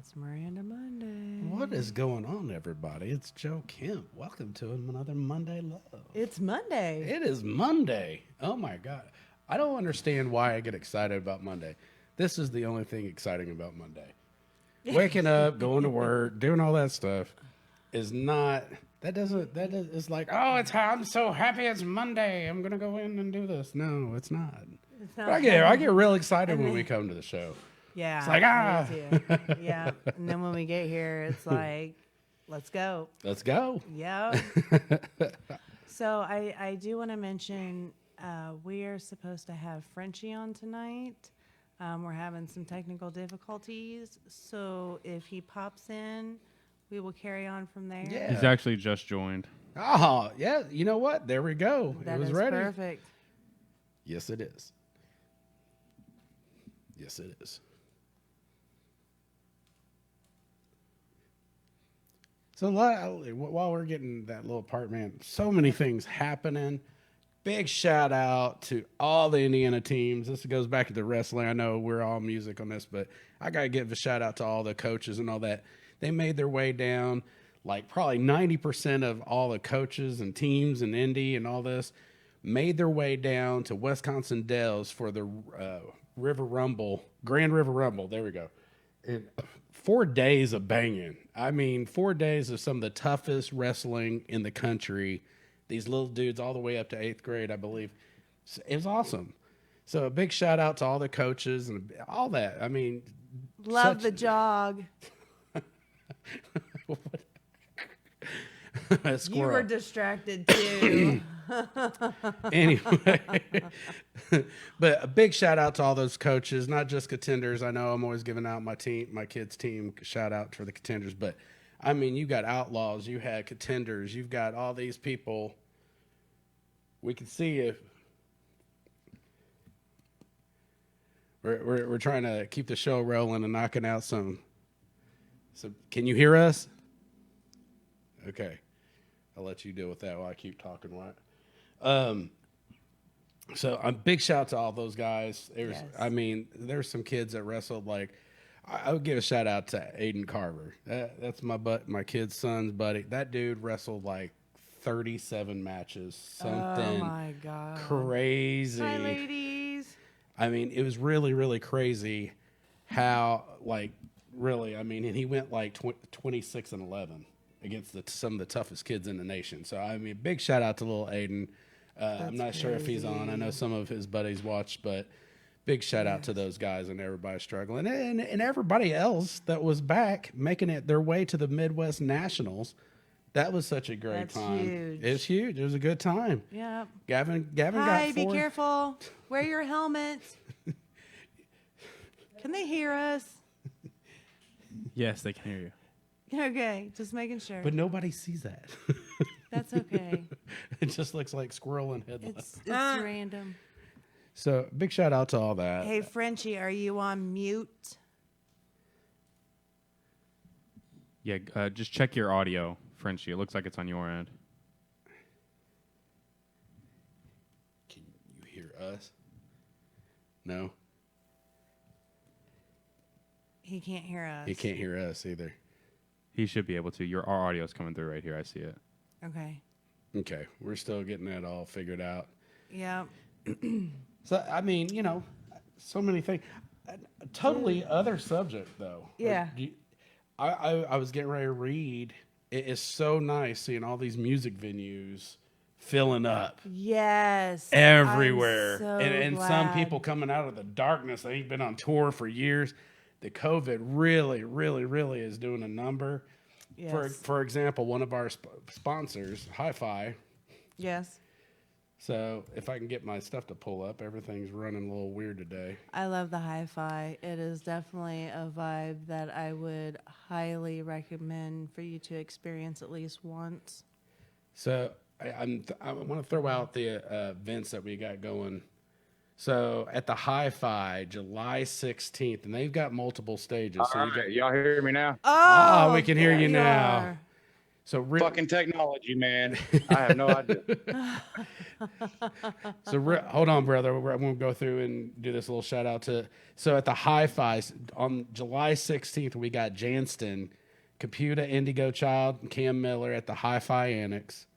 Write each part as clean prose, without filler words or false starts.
It's Miranda Monday. What is going on, everybody? It's Joe Kemp. Welcome to another Monday Love. It's Monday. It is Monday. Oh my God. I don't understand why I get excited about Monday. This is the only thing exciting about Monday. Waking up, going to work, doing all that stuff is not, it's like, oh, I'm so happy it's Monday. I'm going to go in and do this. No, it's not. But I get real excited when we come to the show. Yeah. It's like, I do too. Yeah. And then when we get here, it's like, let's go. Let's go. Yeah. So I do want to mention we are supposed to have Frenchy on tonight. We're having some technical difficulties. So if he pops in, we will carry on from there. Yeah. He's actually just joined. Oh, yeah. You know what? There we go. That it was is ready. perfect. Yes, it is. Yes, it is. So while we're getting that little part, man, so many things happening. Big shout out to all the Indiana teams. This goes back to the wrestling. I know we're all music on this, but I got to give a shout out to all the coaches and all that. They made their way down. Like probably 90% of all the coaches and teams in Indy and all this made their way down to Wisconsin Dells for the Grand River Rumble. There we go. And 4 days of banging. I mean, 4 days of some of the toughest wrestling in the country. These little dudes all the way up to 8th grade, I believe. It was awesome. So a big shout out to all the coaches and all that. I mean, Love the jog. You were distracted too. Anyway, but a big shout out to all those coaches, not just contenders. I know I'm always giving out my kids' team shout out for the contenders, but I mean, you got outlaws, you had contenders, you've got all these people. We can see if we're trying to keep the show rolling and knocking out some. So, can you hear us? Okay, I'll let you deal with that while I keep talking. Right. So a big shout out to all those guys. Yes. I mean, there's some kids that wrestled. Like, I would give a shout out to Aiden Carver. That's my kid's son's buddy. That dude wrestled like 37 matches. Something Oh my God. crazy. Hi, ladies. I mean, it was really, really crazy how, like, really, I mean, and he went like 26-11 against some of the toughest kids in the nation. So, I mean, big shout out to little Aiden. I'm not sure if he's on. I know some of his buddies watched, but big shout out to those guys and everybody struggling. And everybody else that was back making it their way to the Midwest Nationals. That was such a great time. Huge. It's huge. It was a good time. Yep. Gavin got Hi, be four. careful. Wear your helmets. Can they hear us? Yes, they can hear you. Okay, just making sure. But nobody sees that. That's okay. It just looks like squirrel and headlights. It's random. So big shout out to all that. Hey, Frenchy, are you on mute? Yeah, just check your audio, Frenchy. It looks like it's on your end. Can you hear us? No, He can't hear us. he can't hear us either. He should be able to. Our audio is coming through right here. I see it. Okay. Okay, we're still getting that all figured out. Yeah. So I mean, you know, so many things. Totally other subject though. Yeah. I was getting ready to read. It is so nice seeing all these music venues filling up Yes. everywhere, I'm so and some glad. people coming out of the darkness. They ain't been on tour for years. The COVID really, really, really is doing a number. Yes. For example, one of our sponsors, Hi-Fi. Yes. So if I can get my stuff to pull up, everything's running a little weird today. I love the hi-fi. It is definitely a vibe that I would highly recommend for you to experience at least once. So I want to throw out the events that we got going. So at the Hi-Fi, July 16th, and they've got multiple stages. So All right, y'all hear me now? Oh, we can hear there you now. are. So Fucking technology, man. I have no idea. hold on, brother. I'm going to go through and do this little shout out to. So at the Hi-Fi on July 16th, we got Janston, Computer, Indigo Child, and Cam Miller at the Hi-Fi Annex.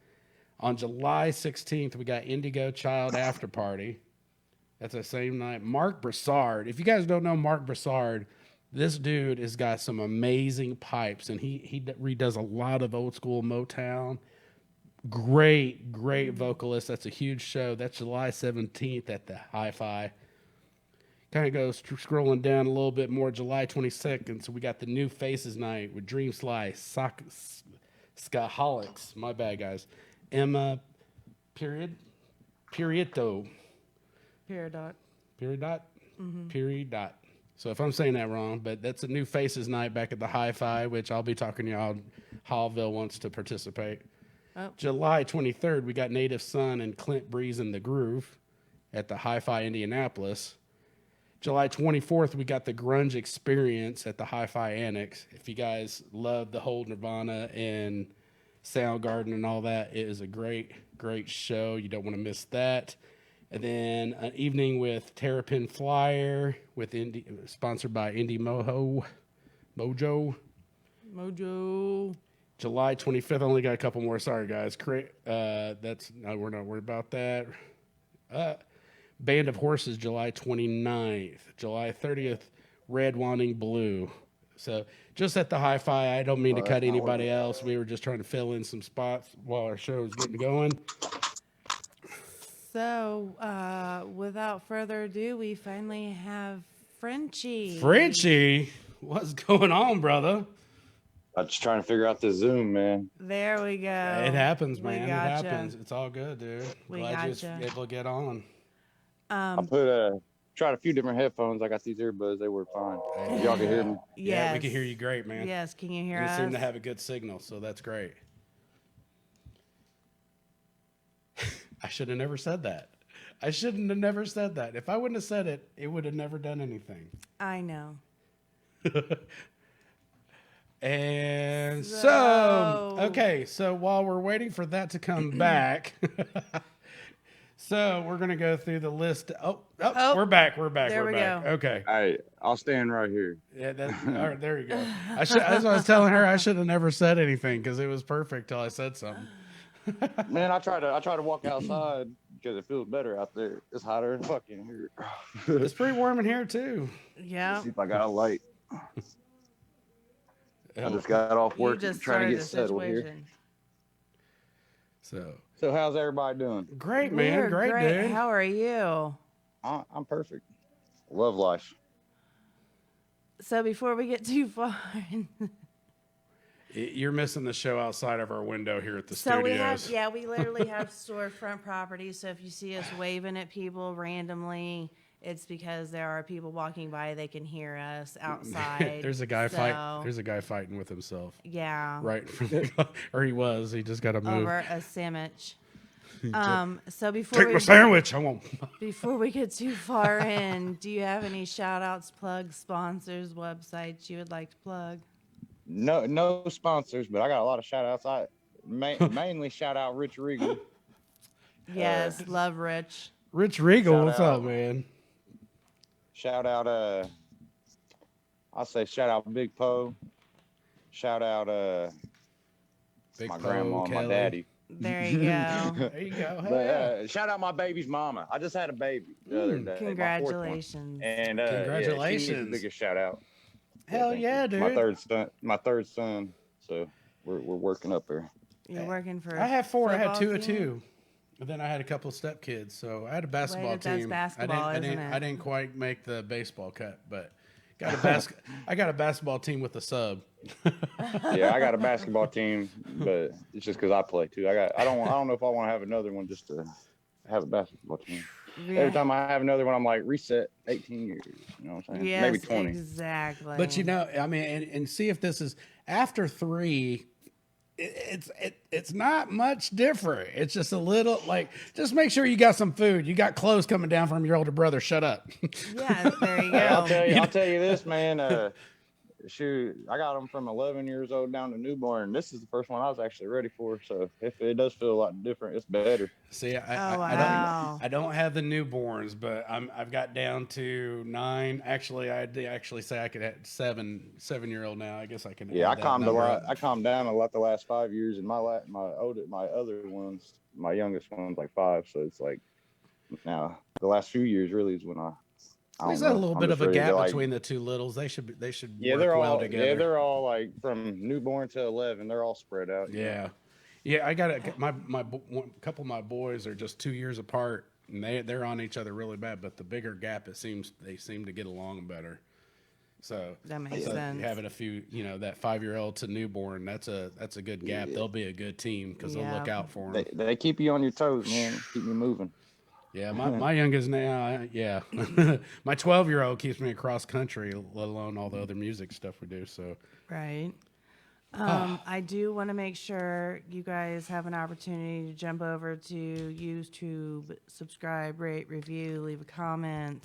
On July 16th, we got Indigo Child After Party. That's the same night. Mark Broussard. If you guys don't know Mark Broussard, this dude has got some amazing pipes, and he redoes a lot of old school Motown. Great vocalist. That's a huge show. That's July 17th at the Hi-Fi. Kind of goes scrolling down a little bit more. July 22nd, so we got the New Faces night with Dream Sly, Skaholics. My bad, guys. Emma, Period dot. So if I'm saying that wrong, but that's a New Faces night back at the Hi-Fi, which I'll be talking to y'all. Hallville wants to participate. Oh. July 23rd, we got Native Son and Clint Breeze in the Groove at the Hi-Fi Indianapolis. July 24th, we got the Grunge Experience at the Hi-Fi Annex. If you guys love the whole Nirvana and Soundgarden and all that, it is a great show. You don't want to miss that. And then an evening with Terrapin Flyer with sponsored by Indie Mojo. July 25th. I only got a couple more. Sorry, guys. We're not worried about that. Band of Horses, July 29th. July 30th, Red Wanting Blue. So just at the Hi-Fi. I don't mean to cut anybody else. We were just trying to fill in some spots while our show was getting going. So, without further ado, we finally have Frenchy. Frenchy? What's going on, brother? I'm just trying to figure out this Zoom, man. There we go. It happens, man. It happens. It's all good, dude. Glad you was able to get on. I tried a few different headphones. I got these earbuds. They work fine. Y'all can hear me? Yeah, we can hear you great, man. Yes, can you hear us? You seem to have a good signal, so that's great. I should have never said that. I shouldn't have never said that. If I wouldn't have said it, it would have never done anything. I know. And so while we're waiting for that to come back, so we're going to go through the list. Oh, we're back. There we go. Okay. All right, I'll stand right here. Yeah, all right, there you go. That's what I was telling her. I should have never said anything because it was perfect till I said something. Man, I try to walk outside because it feels better out there. It's hotter than fucking here. It's pretty warm in here too. Yeah. Let's see if I got a light. I just got off work trying to get settled here. So how's everybody doing? Great, man. We're great, dude. How are you? I'm perfect. Love life. So before we get too far, you're missing the show outside of our window here at the studios. We literally have storefront property. So if you see us waving at people randomly, it's because there are people walking by. They can hear us outside. There's a guy fighting with himself. Yeah. Right. Or he was. He just got to move. Over a sandwich. So take my sandwich. I won't. Before we get too far in, do you have any shout outs, plugs, sponsors, websites you would like to plug? No sponsors, but I got a lot of shout outs. I mainly shout out Rich Regal. Yes, love Rich. Rich Regal, what's up, man? Shout out I'll say shout out Big Poe. Shout out Big my Poe, grandma, Kelly. my daddy. There you go. There you go. But, shout out my baby's mama. I just had a baby the other day. Congratulations. And congratulations. she needs the biggest shout out. Hell yeah, dude. My third son. So we're working up there. You're working for I have 4. I had 2 of team? 2. And then I had a couple of stepkids. So I had a basketball That's team. basketball, I didn't quite make the baseball cut, but I got a basketball team with a sub. Yeah, I got a basketball team, but it's just because I play too. I don't know if I want to have another one just to have a basketball team. Yeah. Every time I have another one, I'm like, reset 18 years. You know what I'm saying? Yes, maybe 20. Exactly. But I mean, and see if this is after 3. It's not much different. It's just a little just make sure you got some food. You got clothes coming down from your older brother. Shut up. Yeah, there you go. I'll tell you this, man. shoot, I got them from 11 years old down to newborn. This is the first one I was actually ready for. So if it does feel a lot different, it's better. See, Oh, I wow. don't have the newborns, but I've got down to 9. Actually, I'd actually say I could have 7-year-old now. I guess I can. Yeah, add that number up. I calmed down a lot the last 5 years, and my other ones, my youngest one's like 5. So it's like now the last few years really is when There's don't a know. little I'm bit just of a ready to, gap like, between the two littles. They should yeah, work well all together. yeah, they're all like from newborn to 11. They're all spread out. Yeah. Yeah, I got a couple of my boys are just 2 years apart, and they're on each other really bad. But the bigger gap, they seem to get along better. So That makes sense. having a few, that 5-year-old to newborn, that's a good gap. They'll be a good team because they'll look out for them. They keep you on your toes, man. Keep you moving. Yeah, my youngest now, yeah, my 12-year-old keeps me across country, let alone all the other music stuff we do. So Right. I do want to make sure you guys have an opportunity to jump over to YouTube, subscribe, rate, review, leave a comment.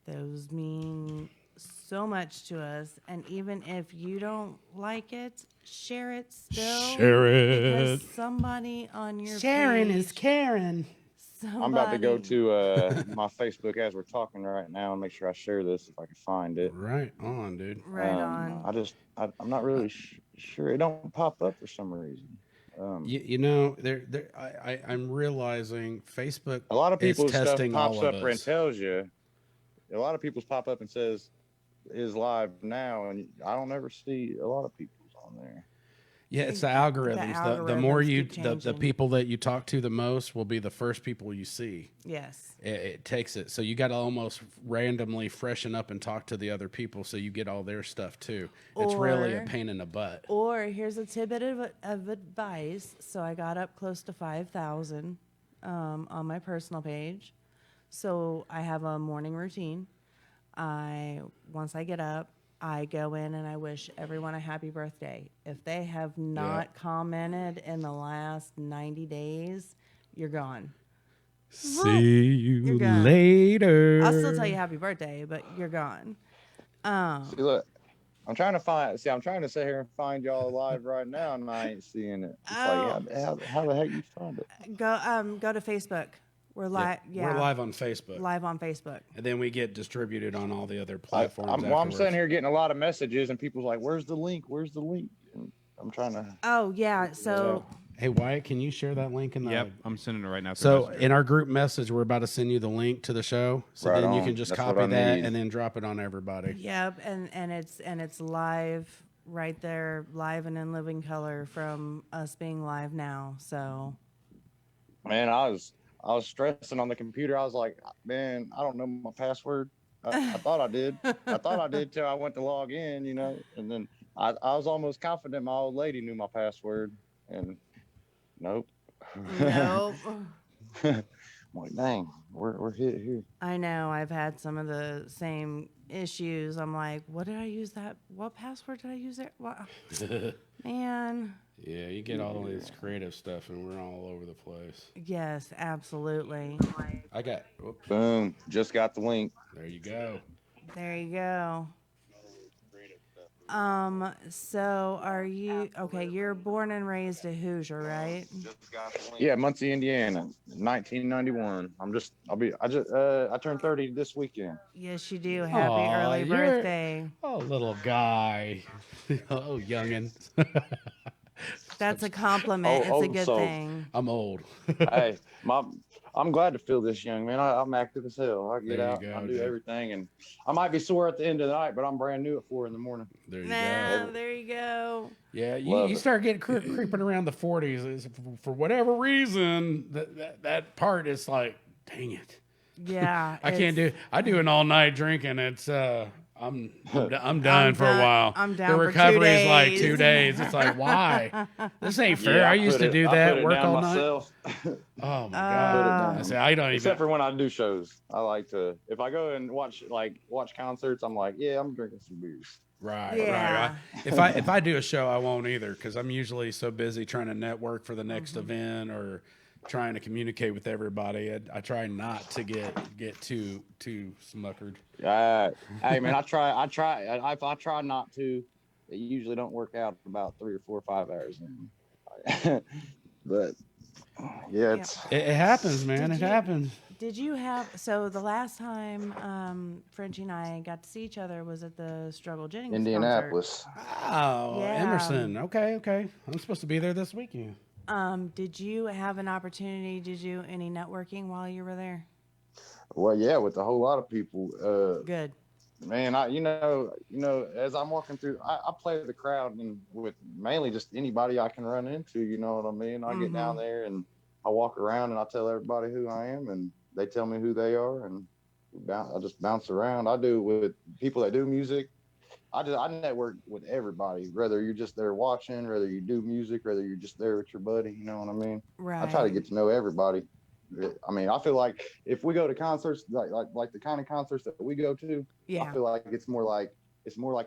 Those mean so much to us. And even if you don't like it, share it still. Share it. Because somebody on your Sharon page, is Karen. I'm about to go to my Facebook as we're talking right now and make sure I share this if I can find it. Right on, dude. Right on. I'm not really sure. It don't pop up for some reason. I'm realizing Facebook. A lot of people's is stuff testing pops all up of and us. tells you. A lot of people's pop up and says is live now, and I don't ever see a lot of people's on there. Yeah, it's the algorithms. The more keep the changing. people that you talk to the most will be the first people you see. Yes. It takes it. So you got to almost randomly freshen up and talk to the other people so you get all their stuff too. It's really a pain in the butt. Or here's a tidbit of advice. So I got up close to 5,000 on my personal page. So I have a morning routine. Once I get up, I go in and I wish everyone a happy birthday. If they have not commented in the last 90 days, you're gone. See you You're gone. later. I'll still tell you happy birthday, but you're gone. See, look, I'm trying to sit here and find y'all live right now, and I ain't seeing it. It's like, how the heck you find it? Go to Facebook. We're live. Yeah, We're live on Facebook. Live on Facebook. And then we get distributed on all the other platforms. I'm sitting here getting a lot of messages, and people's like, "Where's the link? Where's the link?" And I'm trying to. Oh yeah. So. Hey Wyatt, can you share that link in the? Yep, I'm sending it right now. So in our group message, we're about to send you the link to the show, so Right then you on. can just That's copy what I that need. and then drop it on everybody. Yep, and it's live right there, live and in living color from us being live now. So. Man, I was stressing on the computer. I was like, man, I don't know my password. I thought I did. I thought I did till I went to log in, and then I was almost confident my old lady knew my password, and nope. Nope. I'm like, dang, we're hit here. I know. I've had some of the same issues. I'm like, what did I use that? What password did I use there? What? Man. Yeah, you get all this creative stuff, and we're all over the place. Yes, absolutely. I got. Whoops, Boom, just got the link. there you go. There you go. So are you okay? You're born and raised a Hoosier, right? Yeah, Muncie, Indiana, 1991. I turned 30 this weekend. Yes, you do. Happy Aw, early you're- birthday. Oh, little guy. Oh, youngin. That's a compliment. It's a old good soul. thing. I'm old. Hey, I'm glad to feel this young, man. I'm active as hell. I get There you out, go, I do dude. everything, and I might be sore at the end of the night, but I'm brand new at 4 a.m. There you Nah, go. there you go. Yeah, Love you it. start getting creeping around the 40s. For whatever reason, that part is like, dang it. Yeah. I can't do. I do an all night drinking. It's I'm done for a done- while. I'm down The for 2 recovery is like days. 2 days. It's like, why? This ain't fair. I used to do I that, put it work down all myself. night. Oh my Put it god! down. I say I don't Except even. for when I do shows, I like to. If I go and watch concerts, I'm like, yeah, I'm drinking some beers. Right, Yeah. right. If I do a show, I won't either because I'm usually so busy trying to network for the next event or trying to communicate with everybody. I try not to get too smuckered. Hey man, I try not to. It usually don't work out about 3 or 4 or 5 hours in. But yeah, It happens, man. It happens. Did you have, so the last time Frenchy and I got to see each other was at the Struggle Jennings Indianapolis. concert. Oh, Yeah. Emerson. Okay. I'm supposed to be there this weekend. Did you have an opportunity to do any networking while you were there? Well, yeah, with a whole lot of people. Good. Man, as I'm walking through, I play the crowd and with mainly just anybody I can run into. You know what I mean? I get down there and I walk around and I tell everybody who I am, and they tell me who they are, and I just bounce around. I do with people that do music. I network with everybody, whether you're just there watching, whether you do music, whether you're just there with your buddy. You know what I mean? Right. I try to get to know everybody. I mean, I feel like if we go to concerts, like the kind of concerts that we go to, I feel like it's more like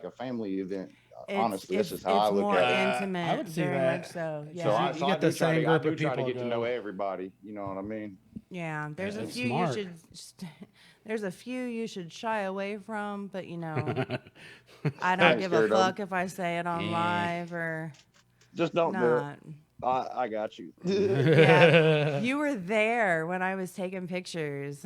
a family event. Honestly, this is how I look at it. It's more intimate. I would see very that. much so. So Yeah. you get the same group of try people to get to know everybody. You know what I mean? Yeah. There's a That's few smart. you should. There's a few you should shy away from, but I don't give a fuck if I say it on live or just don't do it. not. I got you. Yeah, you were there when I was taking pictures.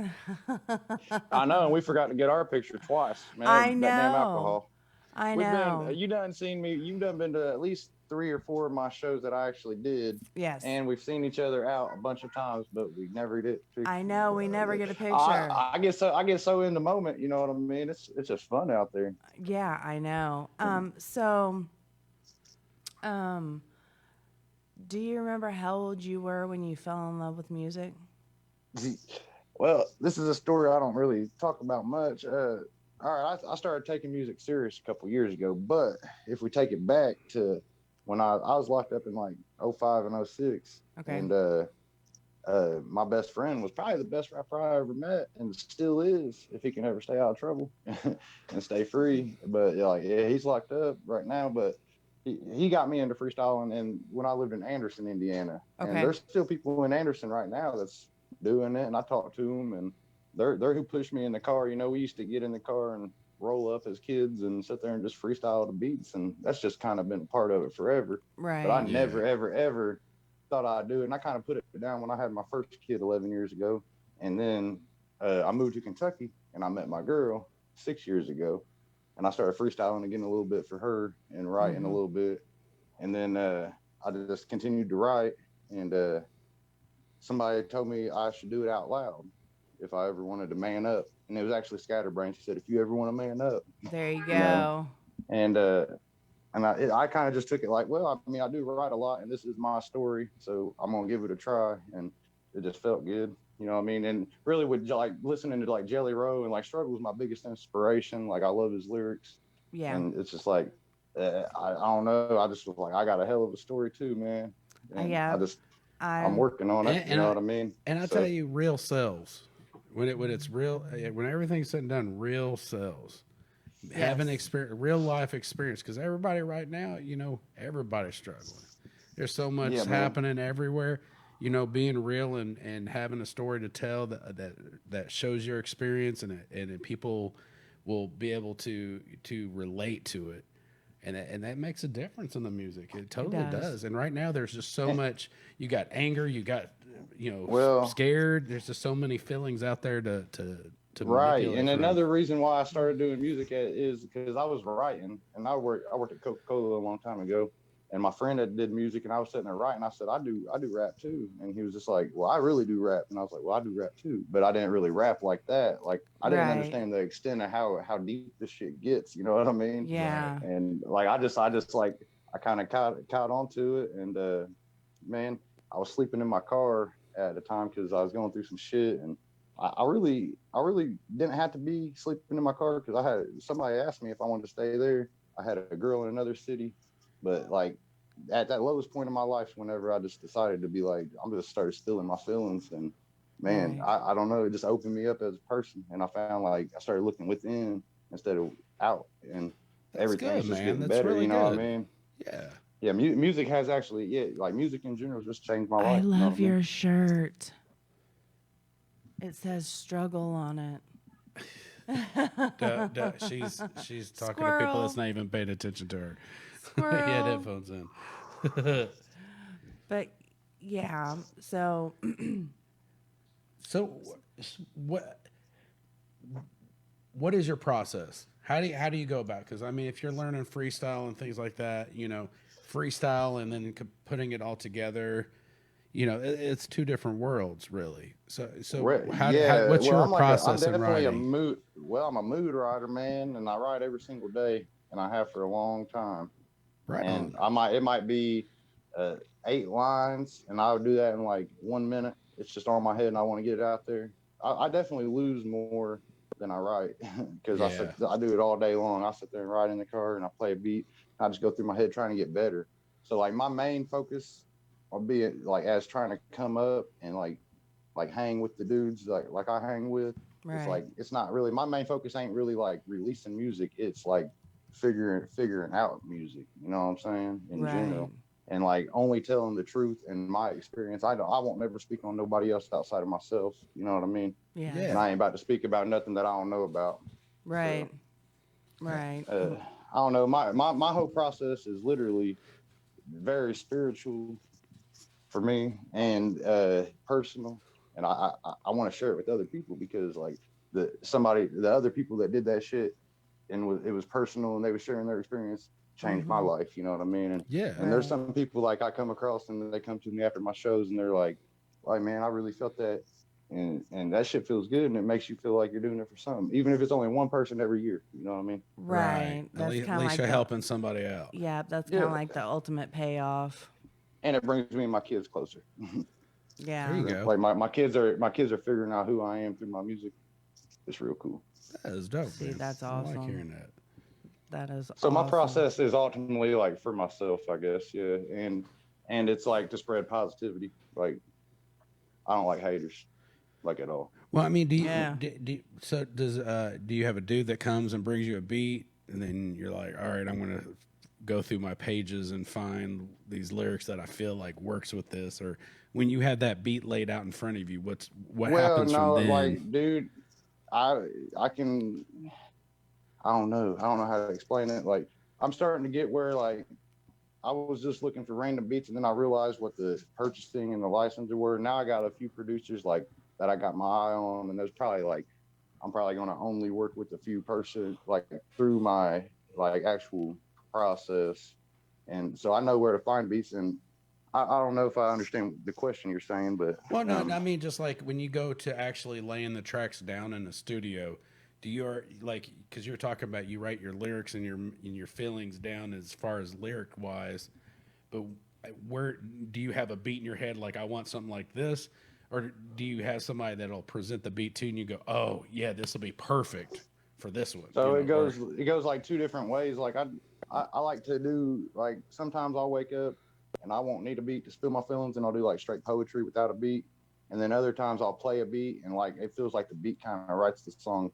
I know, and we forgot to get our picture twice. Man, I know. That damn alcohol. I know. You done seen me. You've done been to at least 3 or 4 of my shows that I actually did. Yes. And we've seen each other out a bunch of times, but we never did. I know. We never get a picture. I get so in the moment. You know what I mean? It's just fun out there. Yeah, I know. Do you remember how old you were when you fell in love with music? Well, this is a story I don't really talk about much. All right, I started taking music serious a couple years ago, but if we take it back to when I was locked up in like 05 and 06, okay. And my best friend was probably the best rapper I ever met, and still is, if he can ever stay out of trouble and stay free. But he's locked up right now, but he got me into freestyling, and when I lived in Anderson, Indiana, and there's still people in Anderson right now that's doing it, and I talk to them, and they're who pushed me in the car. We used to get in the car and roll up as kids and sit there and just freestyle the beats, and that's just kind of been a part of it forever. Right. But I never, ever thought I'd do it, and I kind of put it down when I had my first kid 11 years ago, and then I moved to Kentucky, and I met my girl 6 years ago, and I started freestyling again a little bit for her and writing a little bit, and then I just continued to write, and somebody told me I should do it out loud if I ever wanted to man up. And it was actually Scatterbrain. She said, if you ever want to man up. There you go. And I kind of just took it like, well, I mean, I do write a lot, and this is my story, so I'm going to give it a try. And it just felt good. You know what I mean? And really with listening to Jelly Roll and Struggle was my biggest inspiration. I love his lyrics. Yeah. And it's just I don't know. I just was like, I got a hell of a story too, man. And yeah. I'm working on it. You know what I mean? And I tell you, real sells. When it's real, when everything's said and done, real sells. Yes. Having real life experience, because everybody right now, everybody's struggling. There's so much happening everywhere. Being real and having a story to tell that shows your experience, and people will be able to relate to it. And that makes a difference in the music. It totally does. And right now, there's just so much. You got anger. You got, scared. There's just so many feelings out there to right. And another reason why I started doing music is because I was writing, and I worked at Coca-Cola a long time ago. And my friend that did music, and I was sitting there writing. I said, I do rap too. And he was just like, well, I really do rap. And I was like, well, I do rap too. But I didn't really rap like that. I didn't understand the extent of how deep this shit gets. You know what I mean? Yeah. And I kind of caught onto it. And man, I was sleeping in my car at the time because I was going through some shit. And I really didn't have to be sleeping in my car because somebody asked me if I wanted to stay there. I had a girl in another city. But at that lowest point in my life, whenever I just decided to be I'm just started stealing my feelings, and man, I don't know, it just opened me up as a person, and I found I started looking within instead of out, and everything's just getting better. Really what I mean? Yeah, music has actually, like music in general just changed my life. I you know what love I mean? your shirt. It says struggle on it. She's talking to Squirrel. people that's not even paying attention to her. Squirrel. He had headphones in. But yeah, so So what is your process? How do you go about? Because I mean, if you're learning freestyle and things like that, you know, freestyle and then putting it all together, you know, it's two different worlds, really. So what's your I'm process in definitely writing? I'm a mood writer, man, and I write every single day, and I have for a long time. Right And on. it might be 8 lines, and I would do that in like 1 minute. It's just on my head, and I want to get it out there. I definitely lose more than I write because Yeah. I do it all day long. I sit there and write in the car, and I play a beat. I just go through my head trying to get better. So like my main focus will be like as trying to come up and like hang with the dudes like I hang with. It's right, like it's not really my main focus ain't really like releasing music. It's like figuring out music. You know what I'm saying? In right. general. And like only telling the truth and my experience. I won't never speak on nobody else outside of myself. You know what I mean? Yes. Yeah. And I ain't about to speak about nothing that I don't know about. Right. Right. I don't know. My whole process is literally very spiritual for me and personal. And I want to share it with other people because like the other people that did that shit and it was personal and they were sharing their experience changed my life. You know what I mean? Yeah. And there's some people like I come across and they come to me after my shows and they're like, man, I really felt that. And that shit feels good and it makes you feel like you're doing it for something, even if it's only one person every year. You know what I mean? Right. At That's least, kind of like you're the, helping somebody out. yeah, that's kind Yeah. of like the ultimate payoff. And it brings me and my kids closer. Yeah. There you go. Like my kids are figuring out who I am through my music. It's real cool. That is dope. See, Man. that's I like awesome. hearing that. That is So my awesome. process is ultimately like for myself, I guess. Yeah. And it's like to spread positivity. Like I don't like haters like at all. Well, I mean, Yeah. do you have a dude that comes and brings you a beat, and then you're like, all right, I'm gonna go through my pages and find these lyrics that I feel like works with this, or when you have that beat laid out in front of you, what happens No, from then? like, dude, I can I don't know. I don't know how to explain it. Like I'm starting to get where like I was just looking for random beats and then I realized what the purchasing and the licensing were. Now I got a few producers like that I got my eye on, and there's probably like I'm probably gonna only work with a few person like through my like actual process. And so I know where to find beats and I don't know if I understand the question you're saying, but Well, no, I mean, just like when you go to actually laying the tracks down in the studio, do you like because you're talking about you write your lyrics and your feelings down as far as lyric wise, but where do you have a beat in your head like I want something like this, or do you have somebody that'll present the beat to you and you go, oh yeah, this will be perfect for this one? so you know, it goes like two different ways. Like I like to do like sometimes I'll wake up and I won't need a beat to spill my feelings and I'll do like straight poetry without a beat. And then other times I'll play a beat and like it feels like the beat kind of writes the song.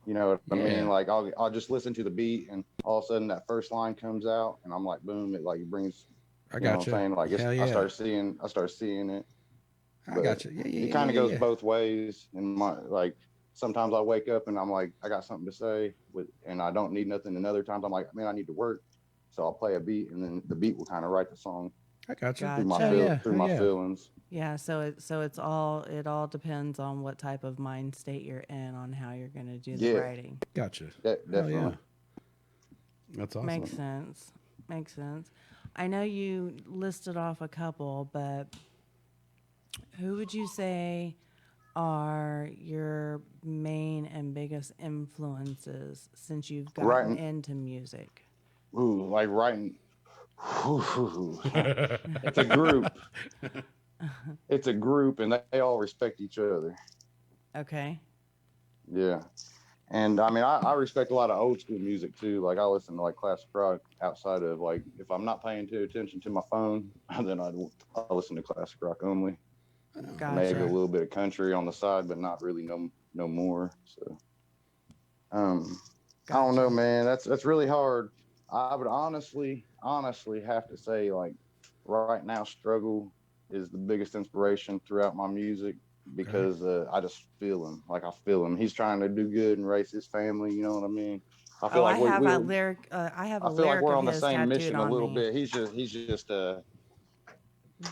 You know what I mean? Like I'll just listen to the beat and all of a sudden that first line comes out and I'm like boom, it brings I you know got what you. I'm saying? Like Hell yeah. I start seeing it. I But got you. it kind of goes Yeah. both ways. And my like sometimes I wake up and I'm like, I got something to say and I don't need nothing. And other times I'm like, man, I need to work. So I'll play a beat and then the beat will kind of write the song I got you. through my Gotcha. through my feelings. Yeah, so it all depends on what type of mind state you're in on how you're going to do the Yeah, writing. Gotcha. definitely. Yeah. That's awesome. Makes sense. Makes sense. I know you listed off a couple, but who would you say are your main and biggest influences since you've gotten Writing, into music? like writing. It's a group. It's a group, and they all respect each other. Okay. Yeah. And I mean, I respect a lot of old school music too. Like I listen to like classic rock outside of like if I'm not paying too attention to my phone, then I listen to classic rock only. Gotcha. Maybe a little bit of country on the side, but not really no more. So, I don't know, man. That's really hard. I would honestly have to say, like, right now, Struggle is the biggest inspiration throughout my music Okay. because I just feel him. Like, I feel him. He's trying to do good and raise his family. You know what I mean? I feel Oh, I like have a lyric. I have a I feel like lyric we're of on the his same tattooed mission a on little me. bit.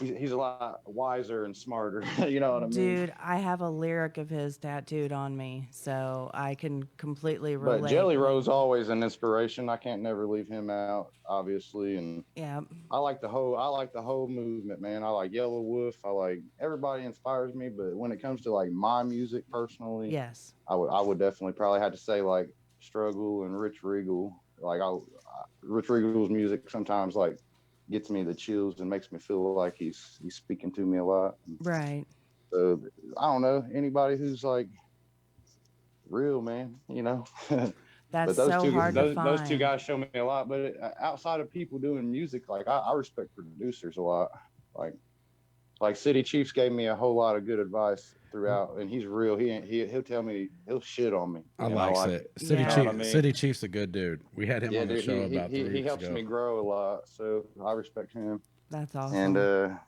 He's a lot wiser and smarter. You know what I mean? Dude, I have a lyric of his tattooed on me, so I can completely But relate Jelly when Roll's he. always an inspiration. I can't never leave him out, obviously. And Yeah, I like the whole movement, man. I like Yellow Wolf. I like everybody inspires me, but when it comes to like my music personally, yes. I would definitely probably have to say like Struggle and Rich Regal. Rich Regal's music sometimes like gets me the chills and makes me feel like he's speaking to me a lot. And Right. so I don't know anybody who's like real, man. You know. That's But so hard to those two find. guys show me a lot. But outside of people doing music, like I respect producers a lot. Like like City Chiefs gave me a whole lot of good advice throughout, and he's real. He'll tell me he'll shit on me, I and I likes like it. it. You City know what Yeah, I Chief, mean? City Chief's a good dude. We had him Yeah, on the dude. show about 3 weeks Helps ago. me grow a lot, so I respect him. that's And awesome.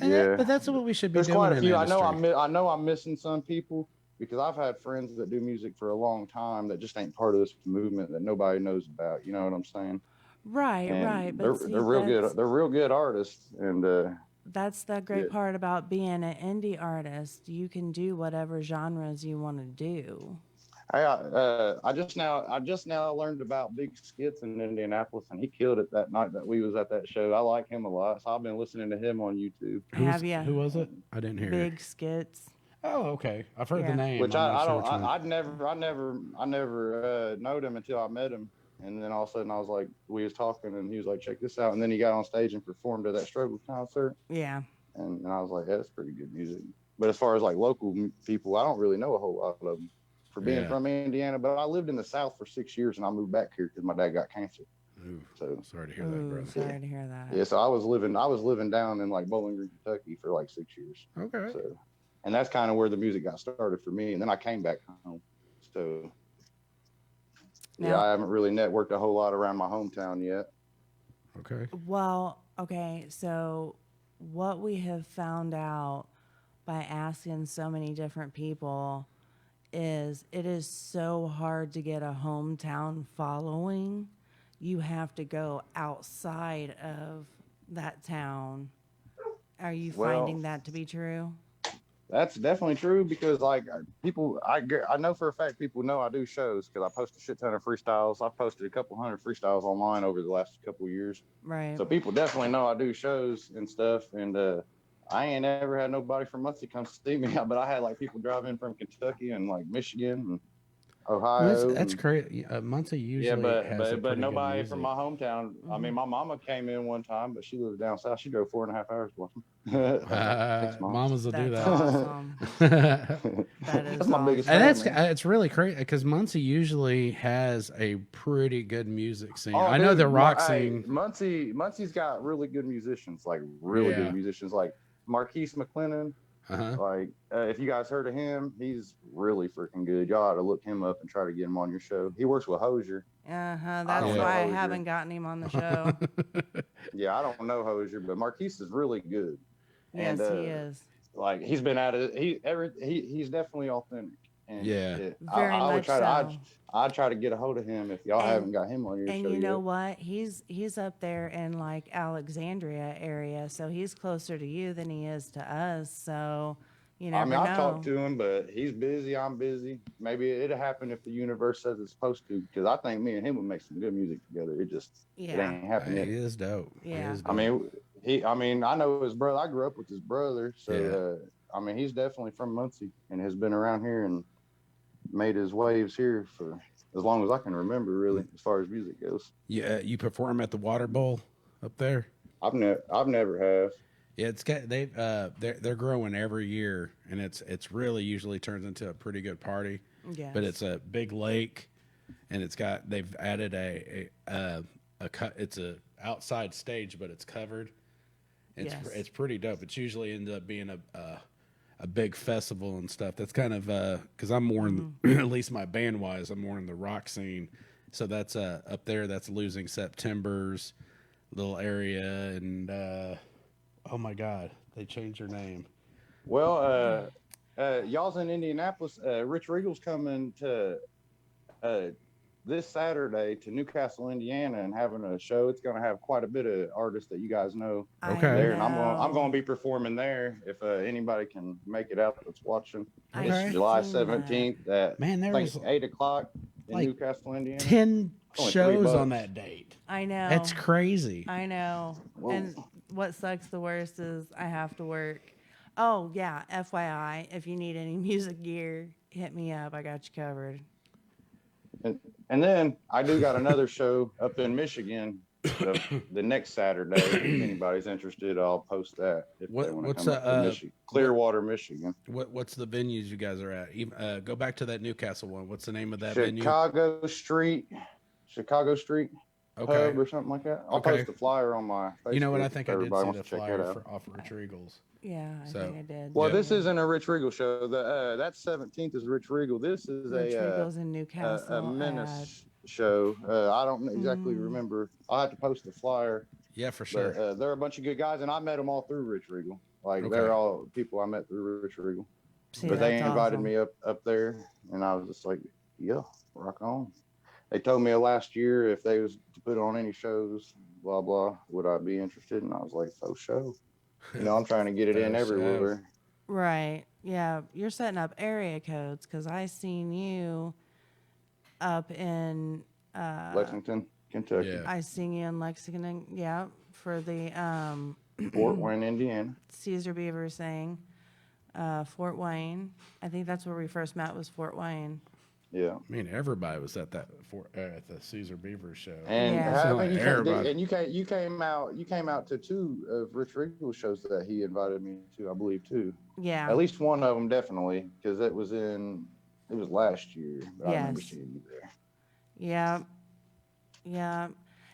yeah, But that's what we should be there's quite doing a in the few. industry. I know I'm missing some people because I've had friends that do music for a long time that just ain't part of this movement that nobody knows about. You know what I'm saying? Right, And right. But see, they're real good. They're real good artists, and that's the great yeah. part about being an indie artist. You can do whatever genres you want to do. I just now learned about Big Skits in Indianapolis, and he killed it that night that we was at that show. I like him a lot, so I've been listening to him on YouTube. Have you Who was it? I didn't hear. big skits? Oh, okay. I've heard the Yeah. name. Which I'm not I sure don't which one. I never knowed him until I met him, and then all of a sudden I was like we was talking, and he was like check this out, and then he got on stage and performed at that Struggle concert, Yeah. and I was like yeah, that's pretty good music. But as far as like local people, I don't really know a whole lot of them for being Yeah. from Indiana. But I lived in the South for 6 years, and I moved back here because my dad got cancer. Ooh, So sorry to hear that, Ooh, brother. sorry to hear that. yeah, so I was living down in like Bowling Green, Kentucky for like 6 years. Okay. So, and that's kind of where the music got started for me. And then I came back home. So yeah, Now, I haven't really networked a whole lot around my hometown yet. Okay. well, okay, so what we have found out by asking so many different people is it is so hard to get a hometown following. You have to go outside of that town. Are you Well, finding that to be true? that's definitely true because like I know for a fact people know I do shows because I post a shit ton of freestyles. I've posted a couple hundred freestyles online over the last couple of years. Right. So people definitely know I do shows and stuff. And I ain't ever had nobody from Muncie come see me, but I had like people drive in from Kentucky and like Michigan and Well, Ohio. that's And crazy. Muncie yeah, usually has a but pretty good nobody from music. my hometown. I Hmm. mean, my mama came in one time, but she lives down south. She drove 4.5 hours to watch them. About 6 months. Mamas will do That's that. awesome. And That That's is my biggest awesome. fan, that's man. it's really crazy because Muncie usually has a pretty good music scene. Oh, I know the dude, rock hey, scene. Muncie's got really good musicians, like really good Yeah. musicians, like Marquise McLennan. Uh-huh. Like, if you guys heard of him, he's really freaking good. Y'all ought to look him up and try to get him on your show. He works with Hosier. Uh-huh. I That's don't know Yeah. why I Hosier. haven't gotten him on the show. Yeah, I don't know Hosier, but Marquise is really good. And Yes, he is. like he's been at it. He's definitely authentic. And Yeah. Very I would much try to so. I'd try to get a hold of him if y'all And haven't got him on your and show you know yet. what? He's up there in like Alexandria area, so he's closer to you than he is to us. So you I mean, never I've talked know. to him, but he's busy. I'm busy. Maybe it'll happen if the universe says it's supposed to. Because I think me and him would make some good music together. It Yeah. ain't happened He yet. is dope. He Yeah. is I dope. mean, I know his brother. I grew up with his brother, Yeah. so I mean, he's definitely from Muncie and has been around here and made his waves here for as long as I can remember, really, as far as music goes. Yeah. You perform at the Water Bowl up there. I've never have. Yeah, it's got they're growing every year, and it's really usually turns into a pretty good party. Yes. But it's a big lake, and they've added it's a outside stage, but it's covered. Yes. It's pretty dope. It's usually ends up being a big festival and stuff. That's kind of because I'm more in the, at least my band wise, I'm more in the rock scene, So that's up there. That's Losing September's little area, and oh my God, they changed their name. Well, y'all's in Indianapolis. Rich Regal's coming to this Saturday to Newcastle, Indiana, and having a show. It's going to have quite a bit of artists that you guys know Okay. there, and I'm going to be performing there. If anybody can make it out that's watching, Okay. it's July 17th at Man, there I think was 8 o'clock in like Newcastle, Indiana. 10 Only shows on $3. that date. I know. That's crazy. I know. Whoa. And what sucks the worst is I have to work. Oh, yeah. FYI, if you need any music gear, hit me up. I got you covered. And then I do got another show up in Michigan the next Saturday. If anybody's interested, I'll post that. If they want to What's come up to Michigan. Clearwater, Michigan. What's the venues you guys are at? Go back to that Newcastle one. What's the name of that venue? Chicago Street Okay. Pub or something like that. I'll Okay. post the flyer on my Facebook. You know what? I think I did everybody see wants the to check flyer that out. off of Rich Regal's. Yeah, I So- think I did. Well, Yeah. this isn't a Rich Regal show. That 17th is Rich Regal. This is Rich a Regal's in Newcastle. a menace show. I don't exactly remember. I'll have to post the flyer. Yeah, for sure. But they're a bunch of good guys, and I met them all through Rich Regal. Like Okay. they're all people I met through Rich Regal. See, But they that's invited awesome. me up there, and I was just like, yeah, rock on. They told me last year if they was to put on any shows, blah blah, would I be interested? And I was like, for show. You know, I'm trying to get it in Faux everywhere. Right. Yeah. You're setting up area codes because I seen you up in. Lexington, Kentucky, Yeah. I seen you in Lexington. Yeah, for the Fort Wayne, Indiana. Caesar Beaver thing. Fort Wayne. I think that's where we first met. Was Fort Wayne. Yeah. I mean, everybody was at that at the Caesar Beaver show. And Yeah. So everybody. you came out to 2 of Rich Regal's shows that he invited me to, I believe, too. Yeah. At least one of them definitely, because it was last year. But I remember Yes. seeing you there. Yeah. Yeah.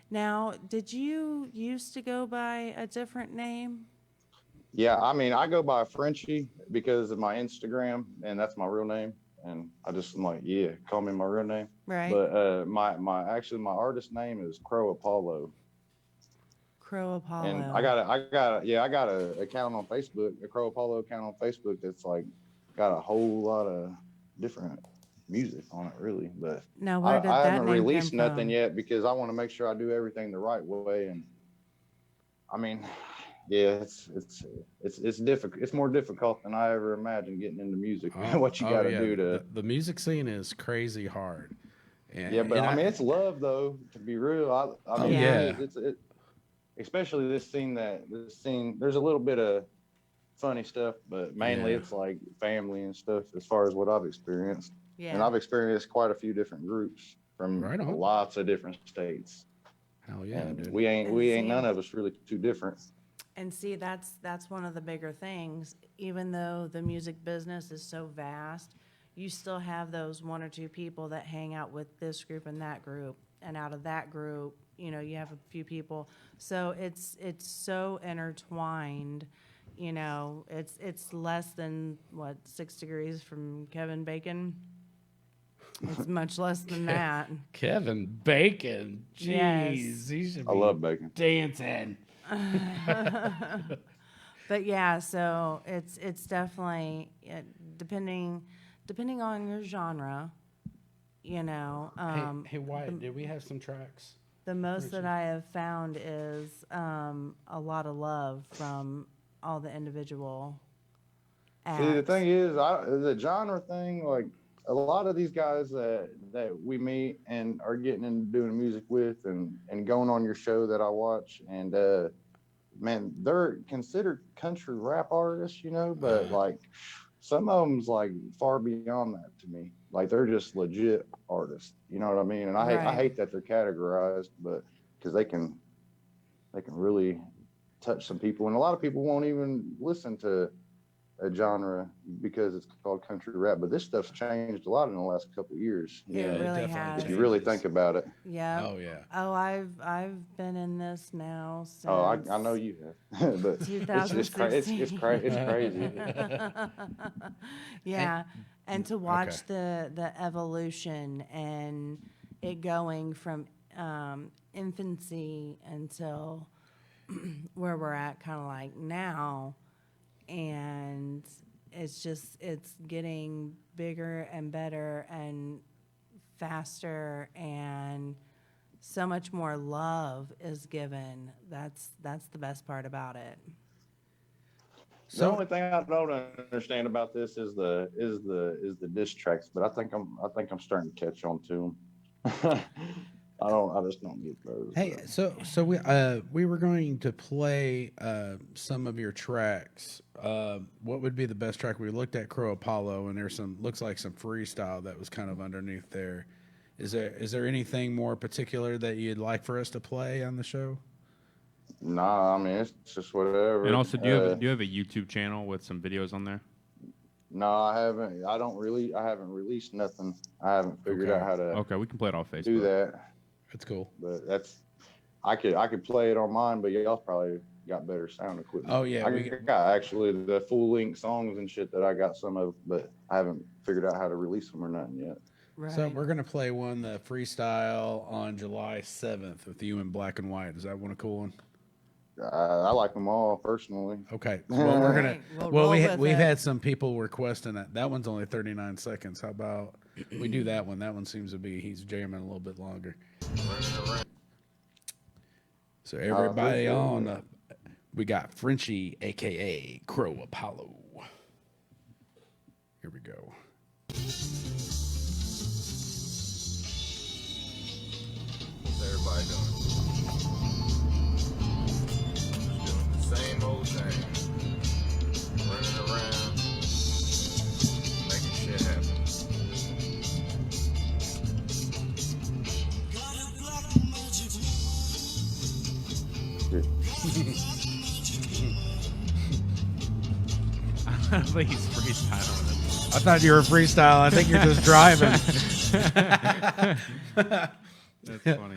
Now, did you used to go by a different name? Yeah, I mean, I go by Frenchy because of my Instagram, and that's my real name. And I just am like, yeah, call me my real name. Right. But my artist name is Crow Apollo. Crow Apollo. And I got a account on Facebook, a Crow Apollo account on Facebook that's like got a whole lot of different music on it, really. But Now, where did I that haven't name released come nothing from? yet because I want to make sure I do everything the right way. And I mean, yeah, it's difficult. It's more difficult than I ever imagined getting into music. What you got to do to the music scene is crazy hard. And, yeah, but and I mean, it's love though. To be real, I mean, yeah. it's especially this scene. There's a little bit of funny stuff, but mainly Yeah. it's like family and stuff. As far as what I've experienced, Yeah. and I've experienced quite a few different groups from Right on. lots of different states. hell yeah, And dude. we ain't see. none of us really too different. And see, that's one of the bigger things. Even though the music business is so vast, you still have those 1 or 2 people that hang out with this group and that group, and out of that group, you know, you have a few people. So it's so intertwined. You know, it's less than 6 degrees from Kevin Bacon. It's much less than that. Kevin Bacon. Jeez, Yes. he should be I love bacon. dancing. But yeah, so it's definitely depending on your genre, you know. Hey, Wyatt, did we have some tracks? The most that I have found is a lot of love from all the individual acts. See, the thing is, the genre thing, like a lot of these guys that we meet and are getting into doing music with and going on your show that I watch, and man, they're considered country rap artists, you know, but like some of them's like far beyond that to me. Like they're just legit artists, you know what I mean? And I Right. hate that they're categorized, but because they can really touch some people, and a lot of people won't even listen to a genre because it's called country rap. But this stuff's changed a lot in the last couple of years. It really definitely has. If you really changes. think about it. Yeah. Oh yeah. Oh, I've been in this now since. Oh, I know you have, but it's crazy. It's 2016. crazy. Yeah, and to watch okay. the evolution and it going from infancy until where we're at kind of like now, and it's getting bigger and better and faster, and so much more love is given. That's the best part about it. The only thing I don't understand about this is the diss tracks, but I think I'm starting to catch on to them. I just don't get those. Hey, so we were going to play some of your tracks. What would be the best track? We looked at Crow Apollo, and there's looks like some freestyle that was kind of underneath there. Is there anything more particular that you'd like for us to play on the show? Nah, I mean it's just whatever. And also, do you have a YouTube channel with some videos on there? No, I haven't. I haven't released nothing. I haven't figured out how to. Okay, we can play it off Facebook. Do that. That's cool. But I could play it on mine, but y'all probably got better sound equipment. Oh yeah, I got actually the full length songs and shit that I got some of, but I haven't figured out how to release them or nothing yet. Right. So we're gonna play the freestyle on July 7th with you in black and white. Is that one a cool one? I like them all personally. Okay. Well, we're gonna. We'll We've had some people requesting that. That one's only 39 seconds. How about we do that one? That one seems to be he's jamming a little bit longer. So everybody on, we got Frenchy, aka Crow Apollo. Here we go. What's everybody doing? Doing the same old thing. Running around, making shit happen. I don't think he's freestyling. I thought you were freestyle. I think you're just driving. That's funny.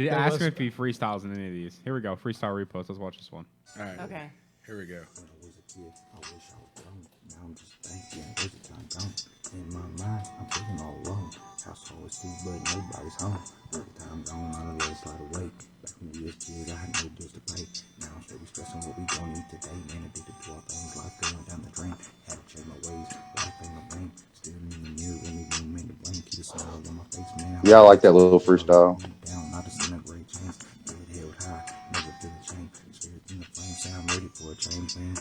Ask him if he freestyles in any of these. Here we go. Freestyle repost. Let's watch this one. All right. Okay. Here we go. When I was a kid, I wish I was grown. Now I'm just thinking, where's the time gone? In my mind, I'm feeling all alone. House always full, but nobody's home. Every time gone, I let it slide away. Back when we was kids, I had no bills to pay. Now I'm straight stressing what we gon' eat today. Man, addicted to all things, life going down the drain. Had to change my ways, life ain't no rain. Still in the mirror, when we room in the brain. Keep a smile on my face, man. Yeah, I like that little freestyle. Down, I disintegrate chains. Head held high, never feel a change. Spirit in the flame, say I'm ready for a change, man.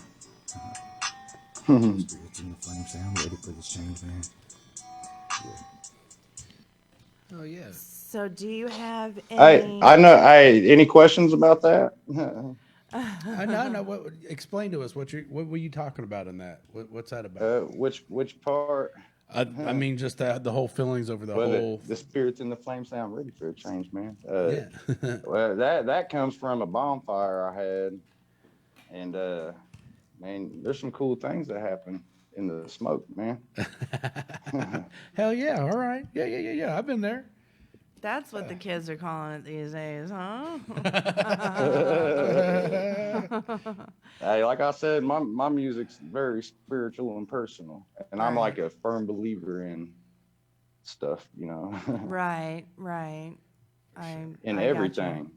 Spirits in the flame, say I'm ready for this change, man. Oh yeah. So do you have any? Hey, I know. Hey, any questions about that? I know. What? Explain to us what were you talking about in that? What's that about? Which part? I mean, just the whole feelings over the Well, whole. the spirits in the flame say I'm ready for a change, man. Yeah. Well, that comes from a bonfire I had, and man, there's some cool things that happen in the smoke, man. Hell yeah! All right. Yeah. I've been there. That's what the kids are calling it these days, huh? Hey, like I said, my music's very spiritual and personal, and I'm like a firm believer in stuff, you know. Right. In everything,